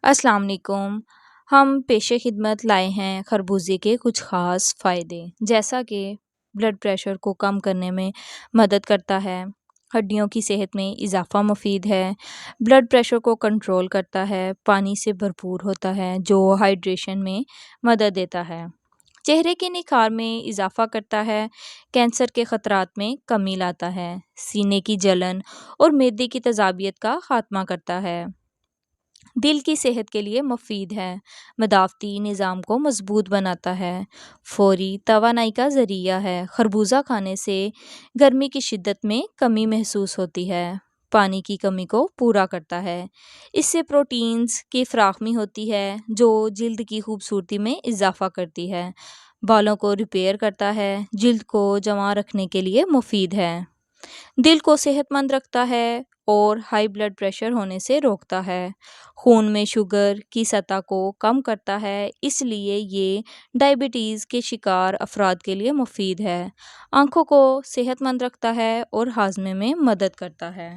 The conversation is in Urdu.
السلام علیکم۔ ہم پیش خدمت لائے ہیں خربوزے کے کچھ خاص فائدے، جیسا کہ بلڈ پریشر کو کم کرنے میں مدد کرتا ہے، ہڈیوں کی صحت میں اضافہ مفید ہے، بلڈ پریشر کو کنٹرول کرتا ہے، پانی سے بھرپور ہوتا ہے جو ہائیڈریشن میں مدد دیتا ہے، چہرے کے نکھار میں اضافہ کرتا ہے، کینسر کے خطرات میں کمی لاتا ہے، سینے کی جلن اور معدے کی تیزابیت کا خاتمہ کرتا ہے، دل کی صحت کے لیے مفید ہے، مدافعتی نظام کو مضبوط بناتا ہے، فوری توانائی کا ذریعہ ہے، خربوزہ کھانے سے گرمی کی شدت میں کمی محسوس ہوتی ہے، پانی کی کمی کو پورا کرتا ہے، اس سے پروٹینز کی فراخمی ہوتی ہے جو جلد کی خوبصورتی میں اضافہ کرتی ہے، بالوں کو ریپیئر کرتا ہے، جلد کو جمع رکھنے کے لیے مفید ہے، دل کو صحت مند رکھتا ہے اور ہائی بلڈ پریشر ہونے سے روکتا ہے، خون میں شوگر کی سطح کو کم کرتا ہے، اس لیے یہ ڈائبٹیز کے شکار افراد کے لیے مفید ہے، آنکھوں کو صحت مند رکھتا ہے اور ہاضمے میں مدد کرتا ہے۔